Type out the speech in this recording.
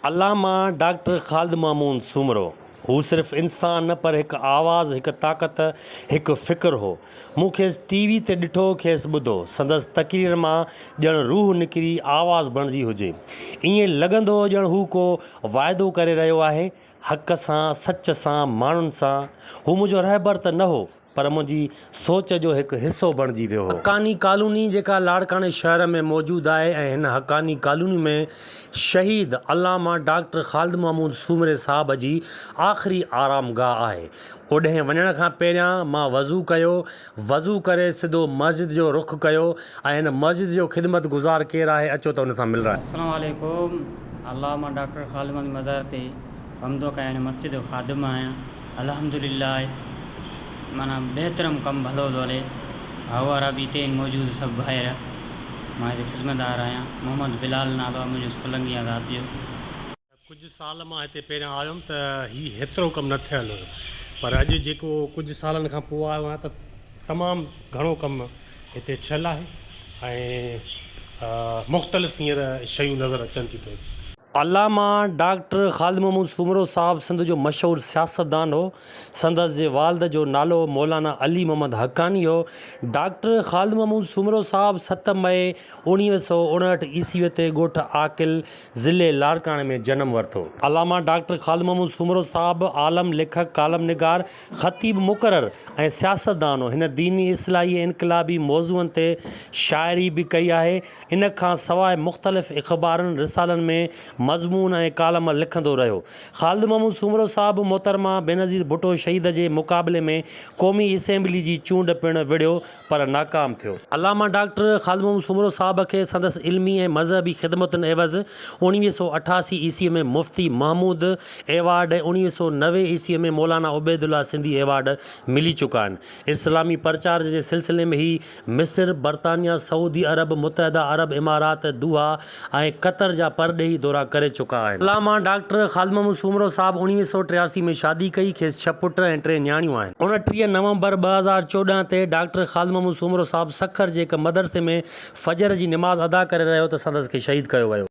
अल्लामा doctor ख़ालिद महमूद सूमरो हू सिर्फ़ इंसान न पर हिकु आवाज़, हिकु ताक़त, हिकु फ़िक्रु हो। मूं खेसि टीवी ते ॾिठो, खेसि ॿुधो, संदसि तक़रीर मां ॼण रूह निकिरी आवाज़ बणिजी हुजे। ईअं लॻंदो हो ॼण हू को वाइदो करे रहियो आहे, हक़ सां, सच सां, माण्हुनि सां। हू मुंहिंजो रहबर त न हो, पर मुंहिंजी सोच जो हिकु हिसो बणिजी वियो हो। हक़ानी कॉलोनी जेका लाड़काने शहर में मौजूदु आहे ऐं हिन हक़ानी कॉलोनी में शहीद अल्लामा डॉक्टर ख़ालिद महमूद सूमरे साहब जी आख़िरी आरामगाह आहे। ओॾे वञण खां पहिरियां मां वज़ू कयो, वज़ू करे सिधो मस्जिद जो रुख़ कयो ऐं हिन मस्जिद जो ख़िदमत गुज़ार केरु आहे, अचो त हुन सां मिल रहा है। अस्सलाम वालेकुम। अल्लामा डॉक्टर ख़ालिद महमूद मज़ार ते कमदो कया मस्जिद जो ख़ादिम आहियां। अल्हम्दुलिल्लाह माना बेहतरम कम भलो थो हले। हवारा बि हिते मौजूदु सभु भाइर। मां हिते ख़िदमतदार आहियां। मोहम्मद बिलाल नालो आहे मुंहिंजो सोलंगी रात जो। कुझु साल मां हिते पहिरियां आयुमि त हीउ हेतिरो कमु न थियल हुयो, पर अॼु जेको कुझु सालनि खां पोइ आयो आहियां त तमामु घणो कमु हिते थियल आहे ऐं मुख़्तलिफ़ हींअर शयूं नज़र अचनि थियूं पियूं। अल्लामा डॉक्टर ख़ालिद महमूद सूमरो साहब सिंध जो मशहूरु सियासतदान हो। संदसि जे वालिद जो नालो मौलाना अली मोहम्मद हक़ानी हो। डॉक्टर ख़ालिद महमूद सूमरो साहब 7 मई 1959 ईस्वीअ ते ॻोठ आकिल ज़िले लाड़काणे में जनम वरितो। अल्लामा डॉक्टर ख़ालिद महमूद सूमरो साहब आलम, लेखक, कालम निगार, ख़तीब मुक़रर ऐं सियासतदान हो। हिन दीनी इस्लाही इनकलाबी मौज़ूअनि ते शाइरी बि कई आहे। इन खां सवाइ मुख़्तलिफ़ इख़बारनि, रिसालनि में मज़मून ऐं कालम लिखंदो रहियो। ख़ालिद महमूद सूमरो साहब मोहतरमा बेनज़ीर भुट्टो शहीद जे मुक़ाबले में क़ौमी असेंबली जी चूंड पिणु विढ़ियो, पर नाकाम थियो। अल्लामा डॉक्टर ख़ालिद महमूद सूमरो साहब खे संदसि इल्मी ऐं मज़हबी ख़िदमतुनि एवज़ 1988 ईस्वीअ में मुफ़्ती महमूद एवार्ड ऐं 1990 ईस्वीअ में मौलाना उबैदुल्ला सिंधी एवार्ड मिली चुका आहिनि। इस्लामी प्रचार जे सिलसिले में ही मिस्र, बरतानिया, सऊदी अरब, मुतहदा अरब इमारात, दुहा ऐं कतर जा परॾेही दौरा करे चुका आहिनि। अल्लामा डॉक्टर ख़ालिद महमूद सूमरो साहब 1983 में शादी कई। खेसि 6 पुट ऐं 3 न्याणियूं आहिनि। 29 नवंबर 2014 ते डॉक्टर ख़ालिद महमूद सूमरो साहब सखर जे हिकु मदरसे में फजर जी निमाज़ अदा करे रहियो त संदसि खे शहीद कयो वियो।